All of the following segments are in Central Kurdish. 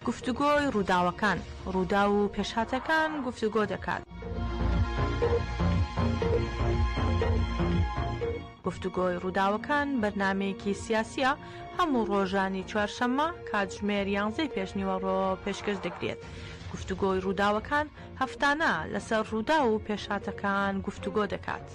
گفتوگۆی ڕووداوەکان ڕوودا و پێشهاتەکان گفتوگۆ دەکات. گفتوگۆی ڕووداوەکان بەرنامەیەکی سیاسیە هەموو ڕۆژانی چوارشەممە کاتژمێر 11 پێشنیوەڕۆ پێشکەش دەکرێت. گفتوگۆی ڕووداوەکان هەفتانە لەسەر ڕوودا و پێشهاتەکان گفتوگۆ دەکات.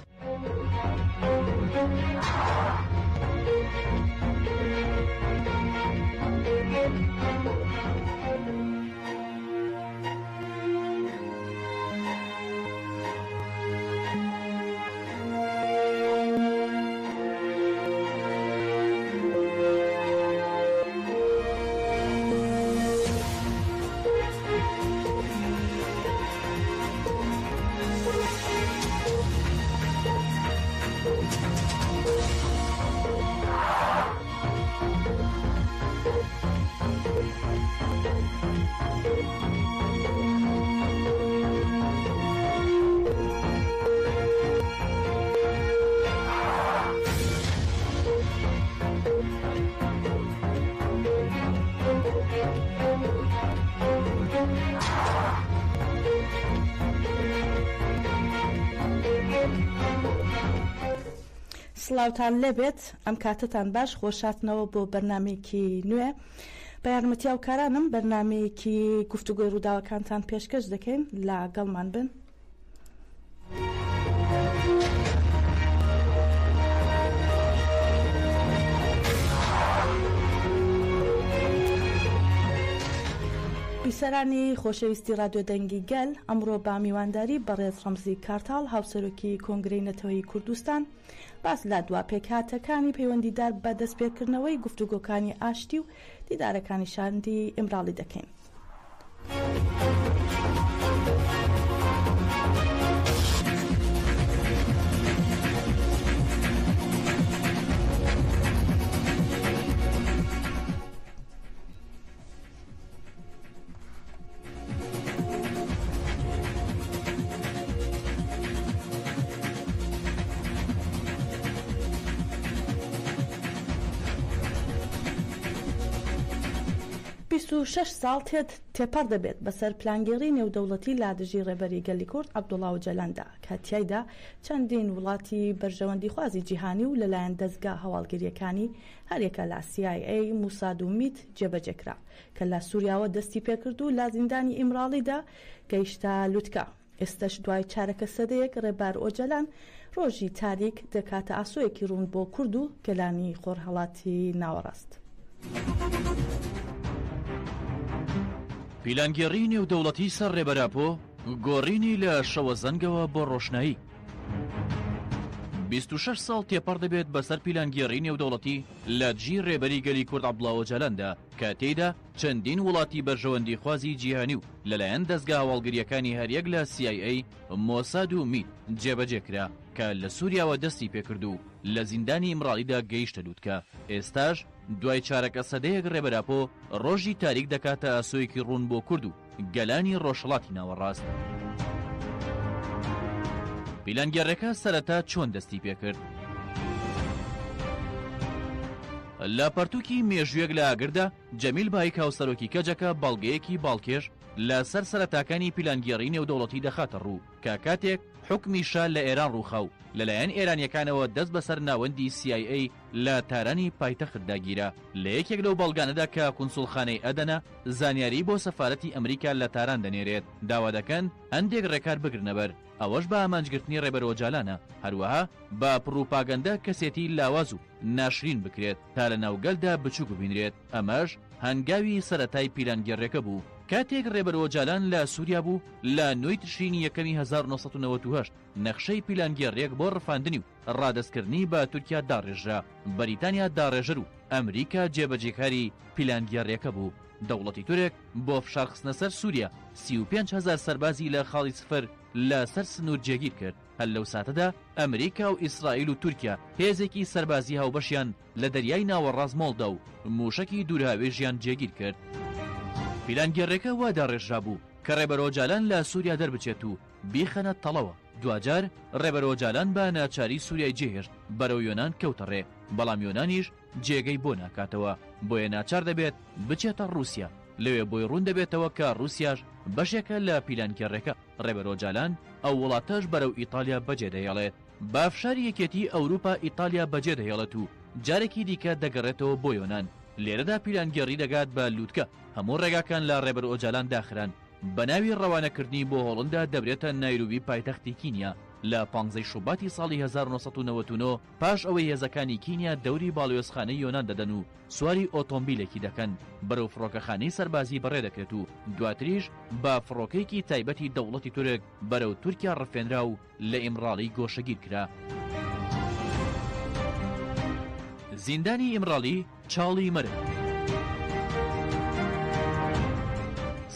سڵاوتان لێبێت ئەم کاتتان باش خۆشاتنەوە بۆ بەرنمەیەکی نوێ بە یارمەتیا و کارانم بەرنمەیەکی گفتوگۆی ڕووداوەکانتان پێشکەش دەکەین لا گەڵمان بن. بیسەرانی خۆشەویستی رادیۆ دەنگی گەل ئەمڕۆ با میوانداری بەڕێز ڕەمزی کارتاڵ هاوسەرۆکی کۆنگرەی نەتەوەی کوردستان باس لا دوا پێکهاتەکانی پەیوەندیدار بە دەستپێکردنەوەی گفتوگۆکانی ئاشتی و دیدارەکانی شاندی ئیمراڵی دەکەین. شش ساڵ تێپەر دەبێت بەسەر پلانگێڕی نێودەوڵەتی لا دژی ڕێبەری گەلی کورد عەبدوڵڵا ئۆجەلاندا کە تیایدا چەندین وڵاتی بەرژەوەندی خوازی جیهانی و لەلایەن دەستگا هەواڵگیریەکانی هەرێکە لا CIA موساد و میت جێبەجێکرا کە لە سووریاوە دەستی پێکرد و لا زیندانی ئیمراڵیدا گەیشتە لوتکە. ئێستش دوای چارەکە سەدەیەک ڕێبار ئۆجەلان ڕۆژی تاریک دەکاتە ئاسۆیەکی ڕوون بۆ کورد و گەلانی خۆرهەڵاتی ناوەڕاست. پیلانگێڕی نێودەوڵەتی سەر ڕێبەراپۆ گۆڕینی لە شەوە زەنگەوە بۆ ڕۆشنایی 26 ساڵ تێپەڕ دەبێت بەسەر پیلانگێڕی نێودەوڵەتی لە دژی ڕێبەری گەلی کورد عەبدوڵڵا ئۆجەلاندا کە تێیدا چەندین وڵاتی بەرژەوەندی خوازی جیهانی و لەلایەن دەستگا هەواڵگریەکانی هەریەک لە CIA مۆساد و میت جێبەجێکرا کە لە سووریاوە دەستی پێکرد و لە زیندانی ئیمراڵیدا گەیشتە لوتکە. ئێستاش دوای چارەکە سەدەیەک ڕێبەراپۆ ڕۆژی تاریک دەکاتە ئاسۆیەکی ڕوون بۆ کورد و گەلانی ڕۆژهەڵاتی ناوەڕاست. پیلانگێڕەکە سەرەتا چۆن دەستی پێکرد؟ لە پەرتووکی مێژوویەک لە ئاگردا جەمیل بایک هاوسەرۆکی کەجەکە بەڵگەیەکی باڵکێش لە سەر سەرەتاکانی پیلانگێڕی نێودەوڵەتی دەخاتە ڕوو کە کاتێک حکمی شا لە ئێران ڕووخاو لەلایەن ئێرانیەکانەوە دەست بەسەر ناوەندی CIA لە تارانی پایتەختدا گیرە. لە یەکێک لەو بەڵگانەدا کە کونسوڵخانەی ئەدەنە زانیاری بۆ سەفارەتی ئەمریکا لە تاران دەنێرێت داوا دەکەن هەندێک ڕێکار بگرنەبەر ئەوەش بە ئامانجگرتنی ڕێبەر ئۆجەلانە هەروەها بە پروپاگەندە کەسێتی لاواز و ناشرین بکرێت تا لە ناوگەلدا بچووک ببینرێت. ئەمەش هەنگاوی سەرەتای پیلانگێڕەکە بوو کاتێک ڕێبەر ئۆجەلان لە سووریا بوو لە 9 تشرینی یەکەمی 1998 نەخشەی پیلانگێڕێک بۆ ڕفاندنی و ڕادەستکردنی بە تورکیا داڕێژرا. بەریتانیا داڕێژەر و ئەمریکا جێبەجێکاری پیلانگێڕێکە بوو. دەوڵەتی تورک بۆ فشارخستنە سەر سووریا 35,000 سەربازی لە خاڵی سفر لە سەر سنوور جێگیر کرد. هەل لەو ساتەدا ئەمریکا و ئیسرائیل و تورکیا هێزێکی سەربازی هاوبەشیان لە دەریای ناوەڕاست مۆڵدا و موشەکی دوورهاوێژیان جێگیر کرد. پیلانگێڕێکە وا داڕێژرا بوو کە ڕێبەر ئۆجەلان لە سووریا دەربچێت و بیخەنە تەڵەوە. دوجار ڕێبەر ئۆجەلان بە ناچاری سووریای جێهێشت بەرەو یۆنان کەوتە ڕێ بەڵام یۆنانیش جێگەی بۆ ناکاتەوە بۆیە ناچار دەبێت بچێتە ڕووسیا. لەوێ بۆی ڕوون دەبێتەوە کە رووسیاش بەشێکە لە پیلانکێڕێکە. ڕێبەر ئۆجالان ئەو وڵاتەش بەرەو ئیتالیا بەجێ دەهێڵێت. بافشاری یەکێتی ئەوروپا ئیتالیا بەجێ دەهێڵێت و جارێکی دیکە دەگەڕێتەوە بۆ یۆنان. لێرەدا پیلانگەڕی دەگات بە لووتکە. هەموو ڕێگاکان لە ڕێبەر ئۆجالان داخران. بە ناوی ڕەوانەکردنی بۆ هۆڵندا دەبرێتە نایروبی پایتەختی کینیا لە 15 شوباتی ساڵی 1999 پاش ئەوەی هێزەکانی کینیا دەوری باڵیۆزخانەی یۆنان دەدەن و سواری ئۆتۆمبیلێکی دەکەن بەرەو فڕۆکەخانەی سەربازی بەڕێ دەکرێت و دواتریش بە فڕۆکەیەکی تایبەتی دەوڵەتی تورک بەرەو تورکیا ڕفێنرا و لە ئیمڕاڵی گۆشەگیر کرا. زیندانی ئیمڕاڵی چاڵی مەرگ.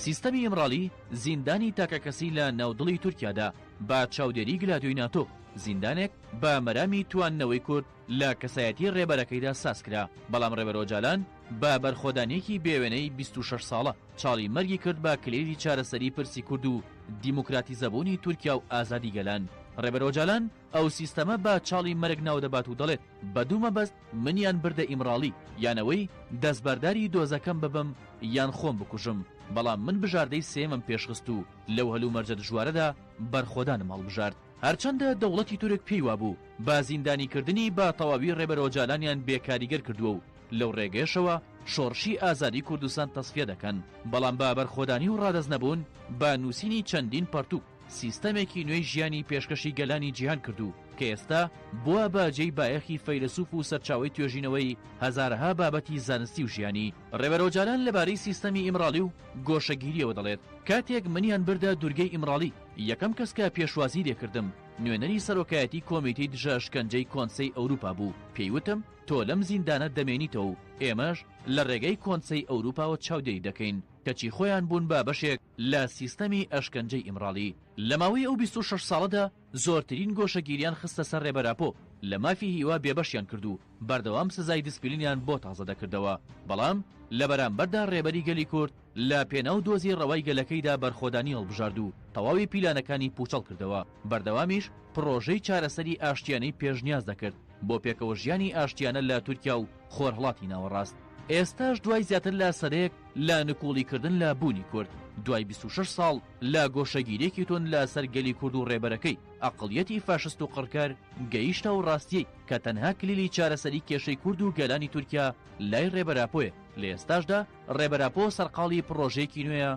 سیستەمی ئیمڕاڵی زیندانی تاکەکەسی لە ناودڵی تورکیادا بە چاودێری گلادۆی ناتۆ. زیندانێک بە مەرامی تواننەوەی کورد لە کەسایەتی ڕێبەرەکەیدا ساسکرا. بەڵام ڕێبەر ئۆجالان بە بەرخۆدانێکی بێوێنەی 26 ساڵە چاڵی مەرگی کرد بە کلێری چارەسەری پرسی کورد و دیموکراتیزەبوونی تورکیا و ئازادی گەلان. ڕێبەر ئۆجالان ئەو سیستەمە بە چاڵی مەرگ ناو دەبات و دەڵێت بە دوو مەبەست منیان بردە ئیمڕاڵی، یانەوەی دەستبەرداری دۆزەکەم ببم یان خۆم بکوژم. بەڵام من بژاردەی سێمم پێشخست و لەو هەلوو مەرجە دژوارەدا بەرخۆدانم هەڵبژارد. هەرچەندە دەوڵەتی تورک پێی وابوو با زیندانیکردنی بە تەواوی ڕێبەر ئۆجالانیان بێکاریگەر کردووە و لەو ڕێگەیشەوە شۆڕشی ئازادی کوردستان تەسفیە دەکەن. بەڵام بە بەرخۆدانی و ڕادەست نەبوون بە نووسینی چەندین پەرتوو سیستەمێکی نوێی ژیانی پێشکەشی گەلانی جیهان کردو کە ئێستا بووە باجێی بایەخی فەیلسوف و سەرچاوی توێژینەوەی هەزارها بابەتی زانستی و ژیانی. ڕێبەر ئۆجالان لەبارەی سیستەمی ئیمڕاڵی و گۆشەگیریەوە دەڵێت کاتێک منیان بردە دوورگەی ئیمڕاڵی یەکەم کەس کە پێشوازی لێکردم نوێنەری سەرۆکایەتی کۆمیتەی دژە شکنجەی کۆنسەی ئەوروپا بوو. پێیوتم تۆ لەم زیندانە دەمێنیتەوە و ئێمەش لە ڕێگەی کۆنسەی ئەوروپاوە چاودێری دەکەین کەچی خۆیان بوون بە بەشێک لە سیستەمی ئەشکەنجەی ئیمڕاڵی. لە ماوەی ئەو 26 ساڵەدا زۆرترین گۆشەگیریان خستە سەر ڕێبەراپۆ لە مافی هیوا بێبەشیان کردو بەردەوام سزای دیسپلینیان بۆ تازە دەکردەوە. بەڵام لە بەرامبەردا ڕێبەری گەلی کورد لە پێناو دۆزی ڕەوای گەلەکەیدا بەرخۆدانی هەڵبژارد و تەواوی پیلانەکانی پوچەڵ کردەوە. بەردەوامیش پرۆژەی چارەسەری ئاشتیانەی پێشنیاز دەکرد بۆ پێکەوە ژیانی ئاشتیانە لە تورکیا و خۆرهڵاتی ناوەڕاست. ئێستاش دوای زیاتر لە سەرەیەک لە نکوڵیکردن لە بوونی کورد دوای 26 ساڵ لە گۆشەگیرێکی تون لە سەرگەلی کورد و ڕێبەرەکەی ئەقڵیەتی فاشست و قڕکار گەیشتە و ڕاستیەی کە تەنها کلیلی چارەسەری کێشەی کورد و گەلانی تورکیا لای ڕێبەراپۆیە. لە ئێستاشدا ڕێبەراپۆ سەرقاڵی پرۆژەیەکی نوێیە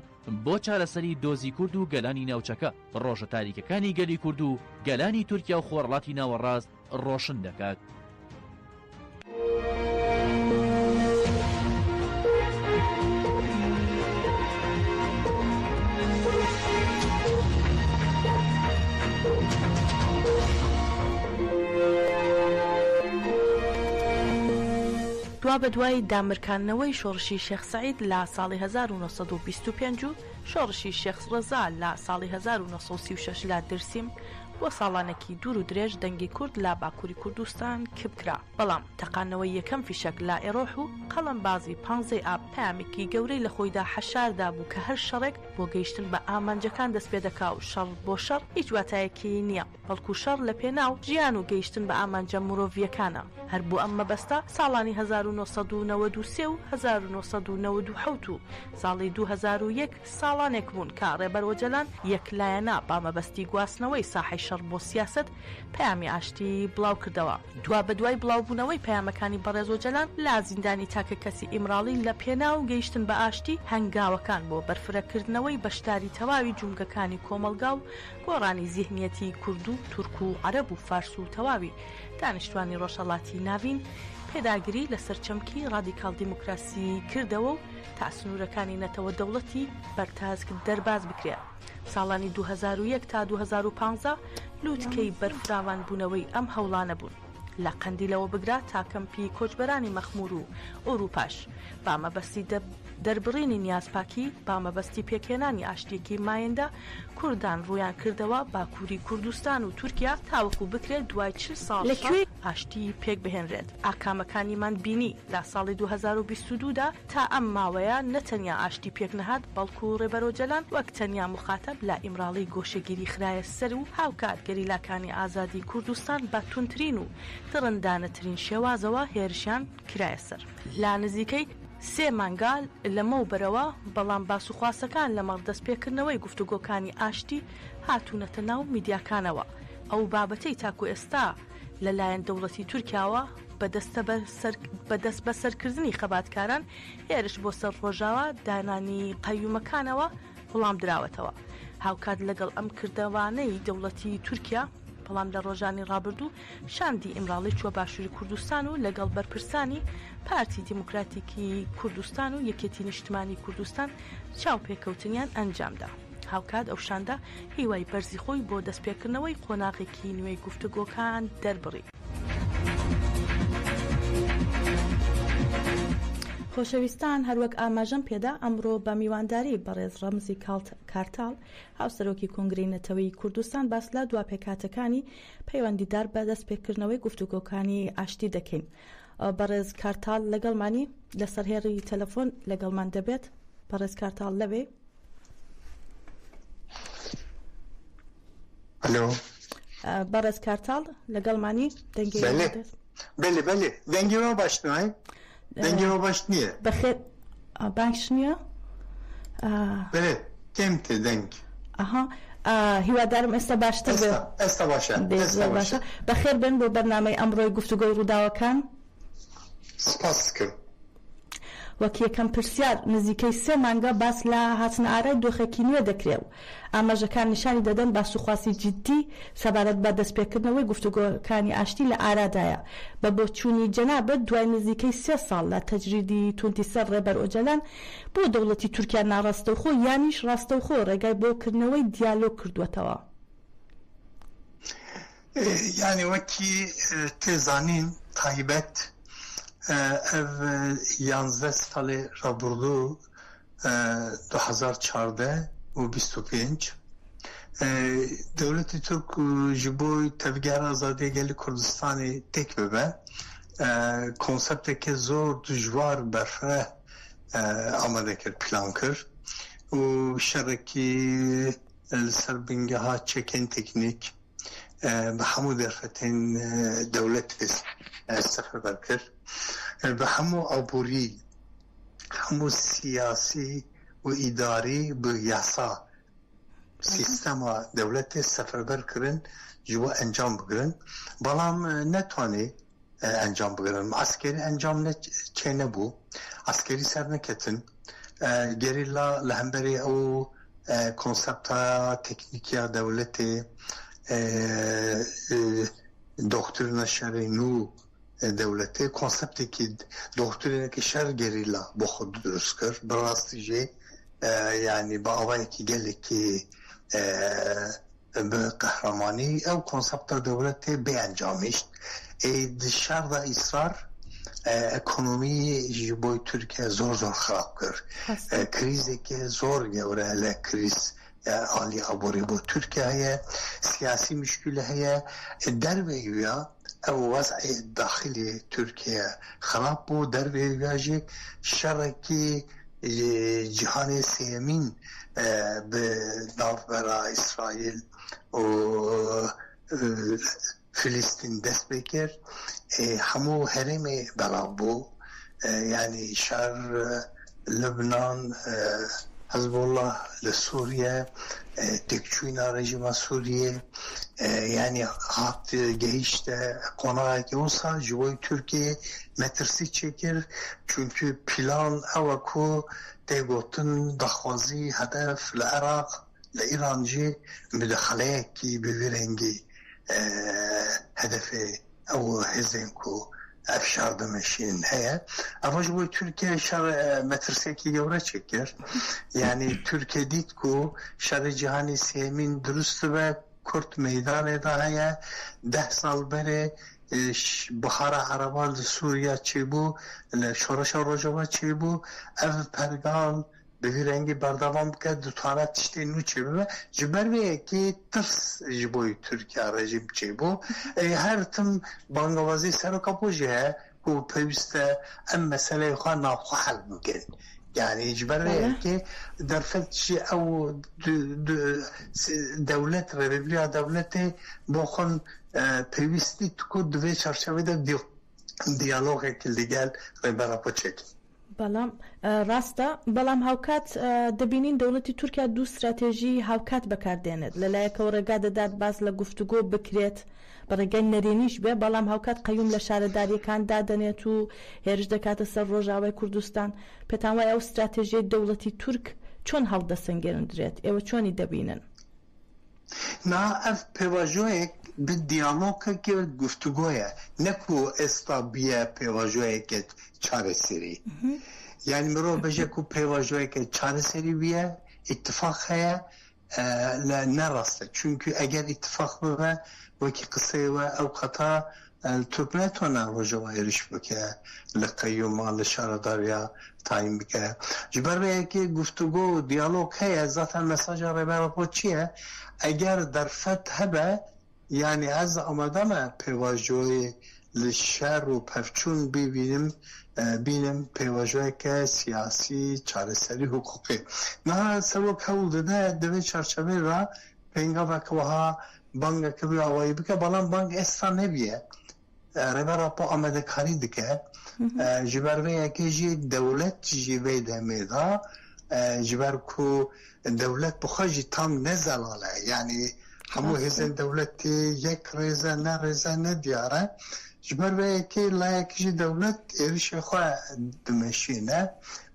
بۆ چارەسەری دۆزی کورد و گەلانی ناوچەکە ڕۆژە تاریکەکانی گەلی کورد و گەلانی تورکیا و خۆرهڵاتی ناوەڕاست ڕۆشن دەکات. دوا بە دوای دامرکانەوەی شۆڕشی شێخ سەعید لە ساڵی 1925 و شۆڕشی شێخ ڕەزا لە ساڵی 1936 لە دەرسیم بۆ ساڵانێکی دوور و درێژ دەنگی کورد لە باکووری کوردستان کبکرا. بەڵام تەقانەوەی یەکەم فیشەک لە ئێرۆح و قەڵەم بازی 15 ئاب پامێکی گەورەی لە خۆیدا حەشاردا بوو کە هەر شەڕێک بۆ گەیشتن بە ئامانجەکان دەست پێ دەکا و شەڕ بۆ شەڕ هیچ واتایەکی نییە، بەڵکو شەڕ لە پێناو ژیان و گەیشتن بە ئامانجە مرۆڤیەکانە. هەر بۆ ئەم مەبەستە ساڵانی 1993 و 1997 و ساڵی 2001 ساڵانێک بوون کە ڕێبەر ئۆجالان یەکلایەنە با مەبەستی گواستنەوەی ساحەی شەڕ بۆ سیاست پەیامی ئاشتی بڵاو کردەوە. دوا بە دوای بڵاوبوونەوەی پەیامەکانی بەڕێز ئۆجالان لە زیندانی تاکەکەسی ئیمڕاڵی لە پێناو گەیشتن بە ئاشتی هەنگاوەکان بۆ بەرفرەکردنەوەی بەشداری تەواوی جومگەکانی کۆمەلگا و گۆڕانی زیهنیەتی کورد و تورک و عەرەب و فارس و تەواوی دانیشتوانی ڕۆژهەڵاتی ناوین پێداگیری لە سەرچەمکی ڕادیکاڵ دیموکراسی کردەوە و تا سنوورەکانی نەتەوە دەوڵەتی بەرتاز دەرباز بکرێت. ساڵانی 2001 تا 2015 لووتکەی بەرفراوان بوونەوەی ئەم هەوڵانە بوون. لە قەندیلەوە بگرا تا کەمپی کۆچبەرانی مەخمور و ئەوروپاش با مەبەستی دەربڕینی نیازپاکی با مەبەستی پێکهێنانی ئاشتێکی مایەندا کوردان ڕویان کردەوە باکووری کوردستان و تورکیا تاوەکو بکرێت دوای 40 ساڵ لەکوێ ئاشتی پێک بهێنرێت. ئاکامەکانیمان بینی لە ساڵی 2022دا تا ئەم ماوەیە نەتەنیا ئاشتی پێک نەهات بەڵکو ڕێبەر ئۆجالان وەک تەنیا مخاتەب لە ئیمڕاڵی گۆشەگیری خرایە سەر و هاوکات گەریلاکانی ئازادی کوردستان بە تونترین و دڕندانەترین شێوازەوە هێرشیان کرایە سەر. لا نزیکەی سێ مانگال لەمە و بەرەوە بەڵام باسوخواسەکان لە مەڕدەستپێکردنەوەی گفتوگۆکانی ئاشتی هاتوونەتە ناو میدیاکانەوە. ئەو بابەتەی تاکو ئێستا لەلایەن دەوڵەتی تورکیاوە بەدەست بە سەرکردنی خەباتکاران هێرش بۆ سەر ڕۆژاوە دانانی قەیومەکانەوە وەڵام دراوەتەوە. هاوکات لەگەڵ ئەم کردەوانەی دەوڵەتی تورکیا بەڵام لە ڕۆژانی ڕابردوو شاندی ئیمراڵی چوە باشووری کوردستان و لەگەڵ بەرپرسانی پارتی دیموکراتیکی کوردستان و یەکێتی نیشتمانی کوردستان چاوپێکەوتنیان ئەنجامدا. هاوکات ئەو شاندا هیوای بەرزی خۆی بۆ دەستپێکردنەوەی قۆناغێکی نوێی گفتوگۆکان دەربڕی. خۆشەویستان هەروەک ئاماژەم پێدا ئەمڕۆ بە میوانداری بەڕێز ڕەمزی کارتاڵ هاوسەرۆکی کۆنگرەی نەتەوەی کوردستان باس لە دواپێکاتەکانی پەیوەندیدار بە دەستپێکردنەوەی گفتوگۆکانی ئاشتی دەکەین. بەڕێز کارتاڵ لەگەڵمانی لەسەر هێڕی تەلەفۆن لەگەڵمان دەبێت. بەڕێز کارتاڵ لەوێ بەڕێز کارتاڵ لەگەڵمانی دەنگی بەێ دەنگیەوە باشنای دەنگیەوە باش نییە بەخێر باش نییە تێمتە دەنگ هیوادارم ئێستا باشتر ئێستا باشە بەخێر بن بۆ بەرنامەی ئەمڕۆی گفتوگۆی ڕووداوەکان. سپاس کرد. وەک یەکەم پرسیار نزیکەی 3 مانگە باس لە هاتنە ئارای دۆخێکی نوێ دەکرێت و ئاماژەکان نیشانی دەدەن باسوخواسی جددی سەبارەت بە دەستپێکردنەوەی گفتوگۆکانی ئاشتی لە ئارادایە بە بۆچوونی جەنابەت دوای نزیکەی 3 ساڵ لە تەجریدی تونتی سەر ڕێبەر ئۆجەلان بۆ دەوڵەتی تورکیا ناڕاستەوخۆ یانیش ڕاستەوخۆ ڕێگای بۆکردنەوەی دیالۆگ کردووەتەوە. یعنی وەکی تێزانین تایبەت ev 11 ساڵێ ڕابردوو 2014 و 25 دەوڵەتی تورک ji bo tevgera azadiyê gelê Kurdistanê têk bibe konsepteke zor dijwar berfireh amade kir plan kir û şerekî li ser bingeha çekên teknîk bi hemû derfetên dewletê seferber kir به همو عبوری همو سیاسی و اداری به یاسا سیستم دولت سفربر کرن جوا انجام بگیرن بلام نتوانی انجام بگیرن عسکری انجام چه نبو عسکری سر نکتن گریلا لهمبری او کنسپتا تکنیکیا دولت دکترین شرعی نو دولتی کنسپتی که دکترینه که شر گریلا با خود درست کرد براستی جه یعنی با آوایی که گلی که به قهرمانی او کنسپت دولتی به انجامشت شر دا اصرار اکونومی جبوی ترکیه زور خراب کرد کریزی که زور گوره لکریز عالی عبوری با ترکیه سیاسی مشکل هیا در بگویا او وضع داخلی ترکیه خراب بود در ویژه شرکی جهان سیمین به ناوبرا اسرائیل و فلسطین دست بکرد همو حرم بلا بود یعنی شر لبنان حزب الله لسوریه تکچوینا رژیم سوریه yani hat geçti konağa ki olsa Joy Türkiye metresi çekir çünkü plan avaku tegotun daxwazi hedef le Irak le İrancı müdahale ki bir rengi hedefi o hezenku افشار دمشین هیا اما جوی ترکیه شر مترسی که گوره چکر یعنی ترکیه دید که شر جهانی سیمین درست و کرد میدان دا هیا 10 سال بره بخار عربان سوریا چی بو شورش روجوا چی بو اف پرگان به رنگی بردوام بکرد دوتانه تشتی نو چی بو جبرویه که ترس جبوی ترکیه رژیم چی بو هر تم بانگوازی سر و کپوژه که پیوسته ام مسئله خواه ناخواه حل بکن yani جبرویه که در فتشی او دولت ربیبلیا دولت بخون پیوستی که دوی چرچوه ده دیالوگه که لیگل ربرا پچک بەڵام ڕاستە بەڵام هاوکات دەبینین دەوڵەتی تورکیا دوو استراتێژی هاوکات بەکاردێنێت لەلایەکەوە ڕێگا دەدات باس لە گفتوگۆ بکرێت بە ڕێگەی نەرێنیش بێ بەڵام هاوکات قەیوم لە شارەداریەکان دادەنێت و هێرش دەکاتە سەر ڕۆژاوای کوردستان پێتان وایە ئەو استراتێژیای دەوڵەتی تورک چۆن هەڵدەسەنگێنرێت ئێوە چۆنی دەبینن؟ نا ev pêvajoyek bi diyalogekê guftûgoye neku êsta biye pêvajoyekê çareserî yani mirov bêje ku pêvajoyekê çareserî biye îttifaq heye ne rast e çünkü eger îttifaq bibe wekî qiseyê we ew qeta Türk netone rojava êriş bike li qeyyûma li şaredariya tayin bike ji ber vê yekê guftûgo û diyalog heye zaten mesaja rêbera xwe çi ye eger derfet hebe yani ez amade me pêvajoyê li şer û pevçûn bînim pêvajoyeke siyasî çareserî hukukî niha serok hewl dide divê çerçevê re pêngaveke wiha bangeke wî awayî bike belam bang êsta nebiye rêbera xwe amadekarî dike ji ber vê yekê jî dewlet jî vê demê da ji ber ku dewlet bi xwe jî tam nezelale yani hemû hêzên dewletê yek rêze ne rêze ne diyar e ji ber vê yekê layekî jî dewlet êrişê xwe dimeşîne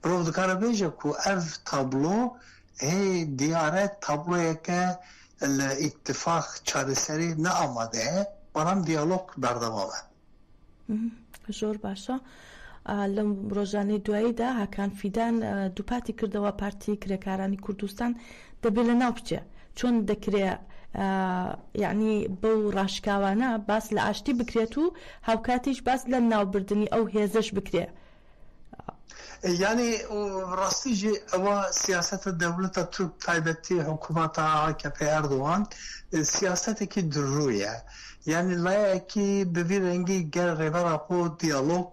birov dikare bêje ku ev tablo hê diyar e tabloyeke li îttifaq çareserî ne amade ye belam diyalog berdewam e زۆر باشە لەم ڕۆژانەی دواییدا هاکان فیدان دووپاتی کردەوە پارتی کرێکارانی کوردستان دەبێت لە ناو بچێ چۆن دەکرێت یعنی بەو ڕاشکاوانە باس لە ئاشتی بکرێت و هاوکاتیش باس لە ناوبردننی ئەو هێزش بکرێت yani rastî jî ewa siyaseta dewleta Türk taybetî hikûmeta AKP Erdoğan siyasetekî dirû ye yani layekî bi vî rengî gel rêvera xwe diyalog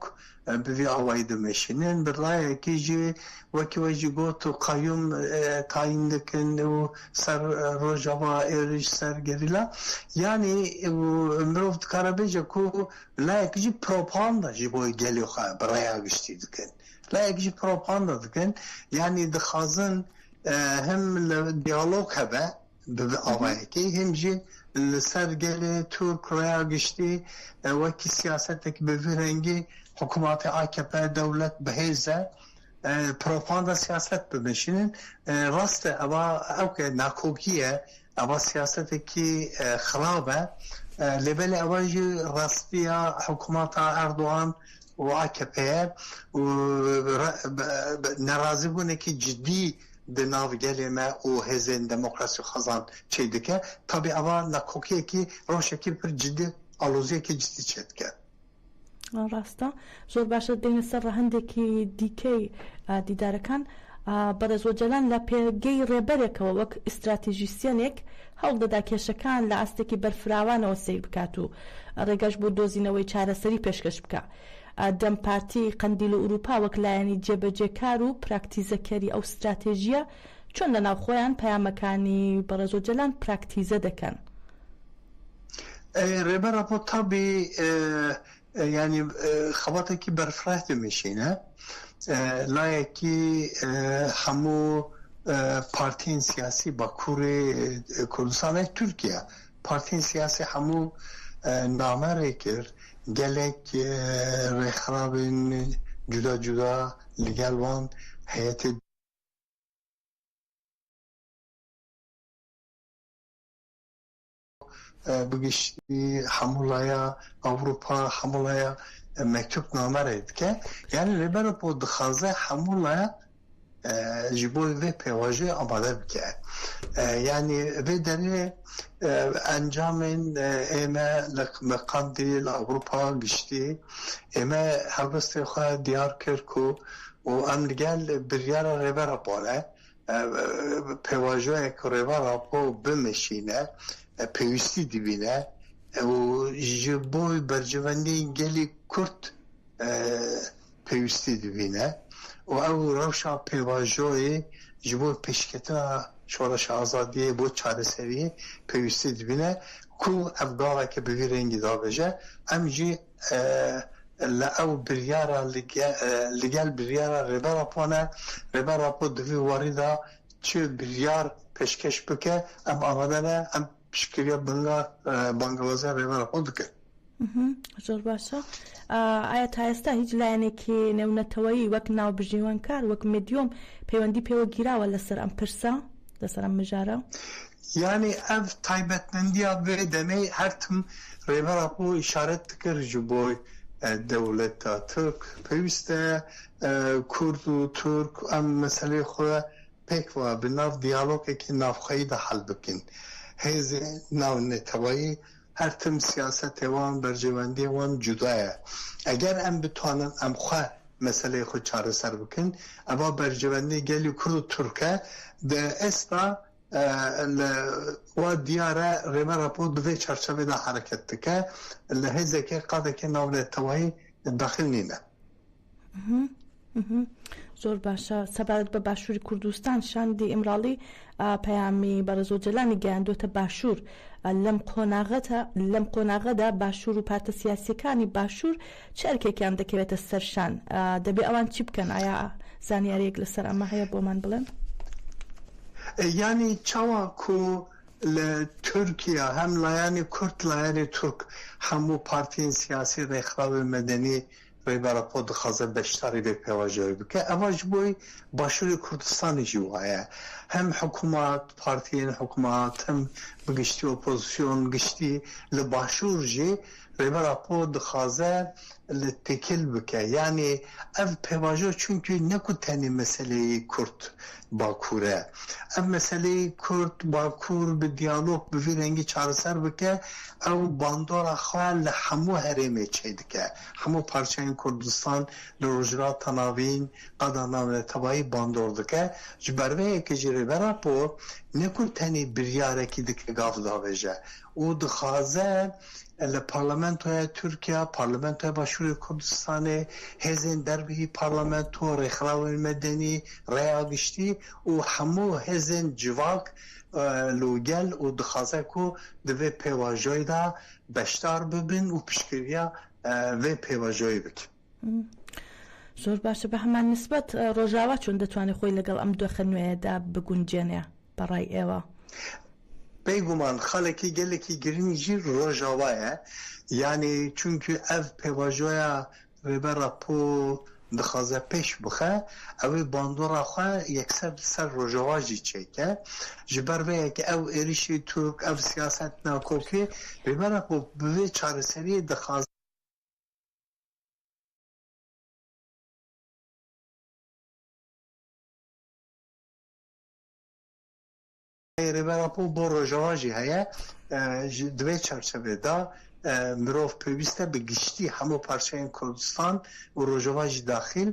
bi vî awayî dimeşînin bi layekî jî wekî we jî got û qayyûm tayin dikin û ser rojava êriş ser gerîla yani mirov dikare bêje ku layekî jî propaganda ji bo gelê xwe bi rêya giştî dikin layekî jî propaganda dikin yani dixwazin hem li diyalog hebe bi awayekî hem jî li ser gelê Türk rêya giştî wekî siyasetekî bi vî rengî hikûmetê AKP dewlet bihêze propaganda siyaset bimeşînin rast e ewa ew nakokî ye ewa siyasetekî xirab e lêbelê ewa jî rastiya hikûmeta Erdoğan û AKP'ye û nerazîbûnekî ciddî di nav gelê me û hêzên demokrasî xezan çê dike tabi ewa nakokiyekî rojekî pir ciddî aloziyekî ciddî çê dike ڕاستە زۆر باشە دێنە سەر هەندێکی دیکەی دیدارەکان بەرەزۆجەلان لە پێگەی ڕێبەرێکەوە وەک ئیستراتیژیسیەنێک هەڵدەدا کێشەکان لە ئاستێکی بەرفراوانەوە سیر بکات و ڕێگەش بۆ دۆزینەوەی چارەسەری پێشکەش بکە دەم پارتی قەندیل و ئوروپا وەک لایەنی جێبەجێکار و پراکتیزەکەری ئەو استراتێژیە چۆن لە ناو خۆیان پەیامەکانی بەرەزۆجەلان پراکتیزە دەکەن رێبەرە بۆ تابی yani xebatekî berfireh dimeşîne layekî hemû partiyên siyasî Bakurê Kurdistanê Tirkiye partiyên siyasî hemû namerê kir gelek rêxirabên cuda cuda li gel wan heyetê bigiştî hemûlaya Avrupa hemûlaya mektup namere dike yani lêbera bo dixwaze hemûlaya ji bo vê pêvajê amade bike yani vê derê encamên ême li Qandîl Avrupa giştî ême helbestê xwe diyar kir ku û em li gel biryara rêbera bone pêvajoyek rêbera xwe bimeşîne pêwîstî dibîne û ji bo bercivendî gelî Kurd pêwîstî dibîne û ew rewşa pêvajoyê ji bo pêşketina şoreşa azadiyê bo çareseriyê pêwîstî dibîne ku ev gaveke bi vî rengî dabêje em jî لأو بريارة لقال بريارة ربا راپو دوی وارده چه بريار پشکش بکه ام آمدنه ام پشکریا بانگوازه ربا راپو دکه. زۆر باشە. ئایا تا ئێستا هیچ لایەنێکی نێونەتەوەیی وەک ناوبژیوانکار وەک مێدیۆم پەیوەندی پێوە گیراوە لەسەر ئەم پرسە لەسەر ئەم مژارە؟ Yani ev taybetmendiya ve demeyi her tüm revera bu işaret dikir boy devlette Türk peviste Kurdu Türk em mesele xoya pek var bir nav diyalog ki navxayı da hal bikin heze nav netavayı her tüm siyaset evan bercevendi evan cudaya eğer em bitonin em xwe mesele xwe çareser bikin ama bercevendi geli Kurdu Türk'e de esta و دیاره ریمه راپو دوی چرچوه دا حرکت دکه لحظه که قاده که ناوله توایی داخل نینه. زۆر باشە. سەبارەت بە باشووری کوردستان شاندی ئیمراڵی پەیامی بەڕێز جەلانی گەیاندۆتە باشوور لەم قۆناغەدا باشوور و پارتە سیاسیەکانی باشوور چ ئەرکێکیان دەکەوێتە سەرشان دەبێ ئەوان چی بکەن؟ ئایا زانیاریەک لەسەر ئەمە هەیە بۆمان بڵێن؟ Yani çava ku le Türkiye hem layani Kürt layani Türk hem bu partinin siyasi rehber medeni ve barapod xaze beştari ve pevajoy bike evaj boy başuri Kürdistan'ı jivaya hem hükümet partiyin hükümet hem gişti opozisyon gişti le başur ji ve barapod xaze le tekil bike yani ev pevajo çünkü ne ku tani meseleyi Kürt Bakur'e. Ev meseleyi Kürt, Bakur bir diyalog bir rengi çağrıser bike ev bandora xwal le hemû herêmê çê dike. Hemû parçayên Kurdistan li rojhilat tanavîn qada navnetebayî bandor dike. Ji ber vê yekê ji rêbera po ne ku tenê biryarekî dike gav daveje. û dixwaze li parlamentoya Türkiye, parlamentoya Başûrê Kurdistanê hêzên derbihî parlamento, rêxrawên medenî, rêya giştî û hemû hêzên civak li gel û dixwaze ku di vê pêvajoyê de beşdar bibin û piştgiriya vê pêvajoyê bikin. زۆر باشە. بە هەمان نسبەت ڕۆژاوا چۆن دەتوانێت خۆی لەگەڵ ئەم دۆخە نوێیەدا بگونجێنێ بەڕای ئێوە؟ Beyguman xaleki geleki girinci Rojava'ya yani çünkü ev pevajoya rêbera po dixwaze pêş bixe ew bandora xwe yekser ser Rojava jî çêke ji ber vê yekê ew êrişî Türk ev siyaset nakokê rêbera po bi vê çareseriyê dixwaze rêbera po bo Rojava jî heye ji divê çerçeveda mirov pêwîst e bi giştî hemû parçayên Kurdistan û Rojava jî daxil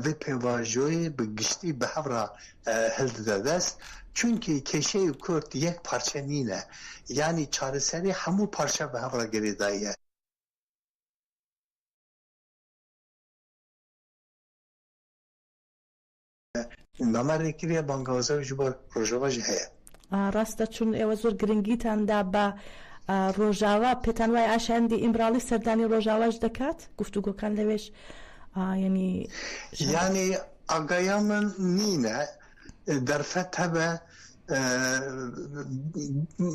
vê pêvajoyê bi giştî bi hevra hil dide dest çünkü keşeyê Kurd yek parça nîne yani çareserî hemû parça bi hevra gerê daye. Namerekiriya bangawazê ji bo Rojava jî heye. ڕاستە چون ئێوە زۆر گرنگیتاندا بە ڕۆژاوا پێتان وایە ئاشاندی ئیمراڵی سەردانی ڕۆژاواش دەکات گفتوگۆکان لەوێش yani agayamın nîne derfet hebe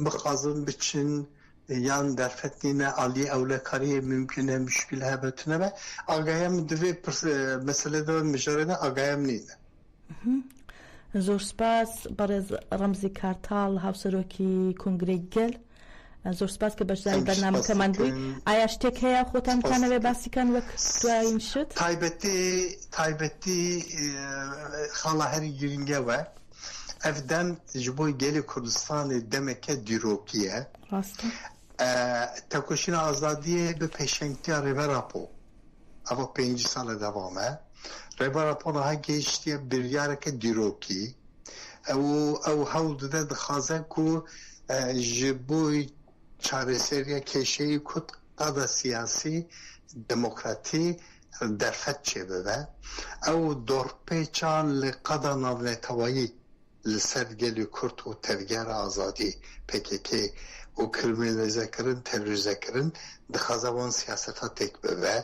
bixwazin biçin yan derfet nîne aliyê ewlekariyê mümkün e müşkil hebe tune be agayam divê meselede mijarê de agayam nîne. زۆر سپاس بەڕێز ڕەمزی کارتاڵ هاوسەرۆکی کۆنگرەی گەل زۆر سپاس کە بەشداری بەرنامەکەمان بووی. ئایا شتێک هەیە خۆتان بتانەوێ باسیکەن وەک دوایین شت؟ تایبەتی خاڵا هەری گرنگە وە ev dem ji bo gelê Kurdistanê demeke dîrokî ye tekoşîna azadiyê bi pêşengtiya rêbera po ev 5 sal devam e rêbera po niha gêiştiye biryareke dîrokî ew hewl dide dixwaze ku ji bo çareseriya kêşeyî Kurd qada siyasî demokratî derfet çêbibe ew dorpêçan li qada navnetewayî لسر گلی کرد و ترگیر آزادی پکیکی و کرملیزه کرن تروریزه کرن دخوازه وان سیاست ها تک ببه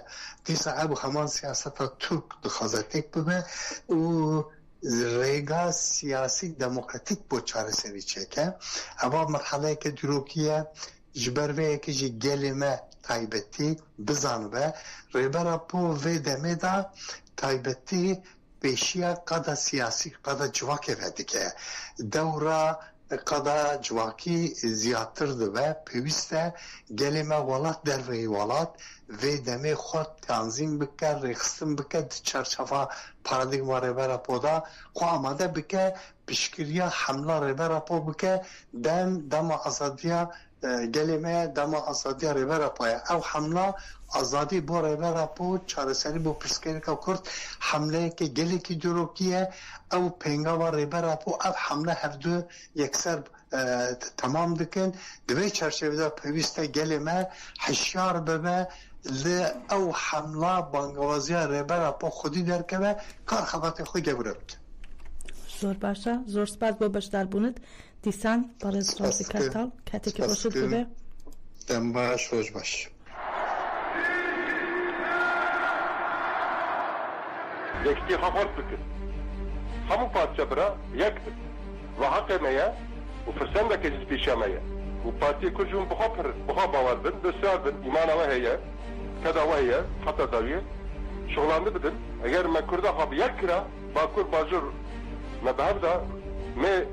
دیسا ابو همان سیاست ها ترک دخوازه تک ببه و ریگا سیاسی دموکراتیک بو چاره سری چکه اما مرحله که دروکیه جبروه که جی گلیمه تایبتی بزانبه ریبرا پو و دمه دا تایبتی پیشیا قدا سیاسی قدا جواکه ویدی که دوره قدا جواکی زیادتر دوه پیوسته گلیمه ولات در وی ولات و دمه خود تنظیم بکر ریخستم بکر چرچفا پارادیگم ریبرا پو دا خو آماده بکر پیشگیریا حمله ریبرا پو بکر دم آزادیا گلیمه دم آزادی ریبرا پایه او حمله آزادی با ریبرا پو چارسری با پرسکری که کرد حمله که گلی که دروکیه او پینگا و ریبرا پو او حمله هر دو یکسر تمام دکن دوی چرچوی دا پیوسته گلیمه حشیار ببه او حمله بانگوازی ریبرا پو خودی درکه کار خبات خود گوره بود زۆر باشە زۆر سپاس بۆ بەشداربوونت دیسان بەڕێز ڕازی کارتاڵ کاتێکی خۆشت ببێ دەم باش خۆش باش یەکتی خەفەت بکرد هەموو پارچە برا یەک بن و حەقێمەیە و فرسەندەکەیش پیشەمەیە و پارتی کوردجوون بخوا باوەڕ بن بسیار بن ئیمانەوە هەیە کەداوە هەیە حەتا داویە شغڵانده بدن ئەگەر مە کووردا خوا یەک کرا باکوور باژوور ما بهذا ما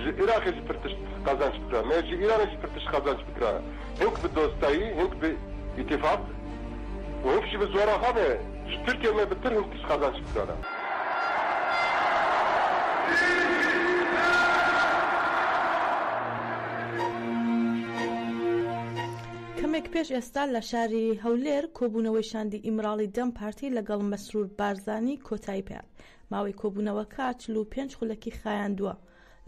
العراق يجي برتش قازانش بكرة ما يجي إيران يجي برتش قازانش بكرة هنك بالدوستاي هنك باتفاق وهنك شي بالزوارة هذا تركيا ما بتر هنك تش قازانش بكرة کەمێک پێش ئێستا لە شاری هەولێر کۆبوونەوەی شاندی ئیمراڵی دەم پارتی لەگەڵ مەسرور بارزانی کۆتایی پێات ماوەی کۆبوونەوەکە 45 خولەکی خایاندووە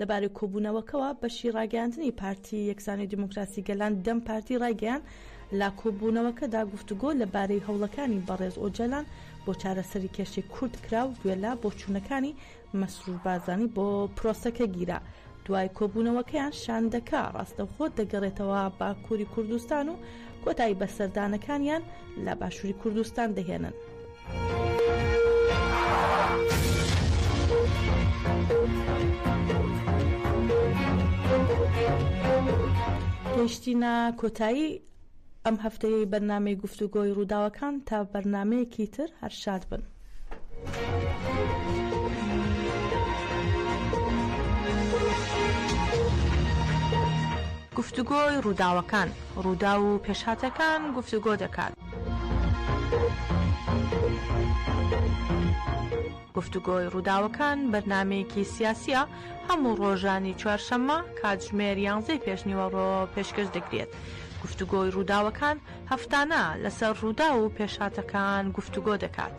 لەبارەی کۆبوونەوەکەوە بەشی ڕاگەاندنی پارتی یەکسانی دیموکراسی گەلان دەم پارتی ڕاگەیان لا کۆبوونەوەکەدا گفتوگۆ لەبارەی هەوڵەکانی بەڕێز ئۆجەلان بۆ چارەسەری کێشی کورد کرا و گوێلا بۆ چوونەکانی مەسرور بارزانی بۆ پرۆسەکە گیرا دوای کۆبوونەوەکەیان شاندەکە ڕاستەوخۆ دەگەڕێتەوە باکووری کوردستان و کۆتایی بەسەردانەکانیان لە باشووری کوردستان دەهێنن گەیشتینە کۆتایی ئەم هەفتەی بەرنامەی گفتوگۆی ڕووداوەکان تا بەرنامەیەکی تر هەر شاد بن گفتوگۆی ڕووداوەکان ڕوودا و پێشهاتەکان گفتوگۆ دەکات گفتوگۆی ڕووداوەکان بەرنامەیەکی سیاسیە هەموو ڕۆژانی چوارشەممە کاتژمێر 11 پێشنیوەڕۆ پێشکەش دەکرێت گفتوگۆی ڕووداوەکان هەفتانە لەسەر ڕوودا و پێشهاتەکان گفتوگۆ دەکات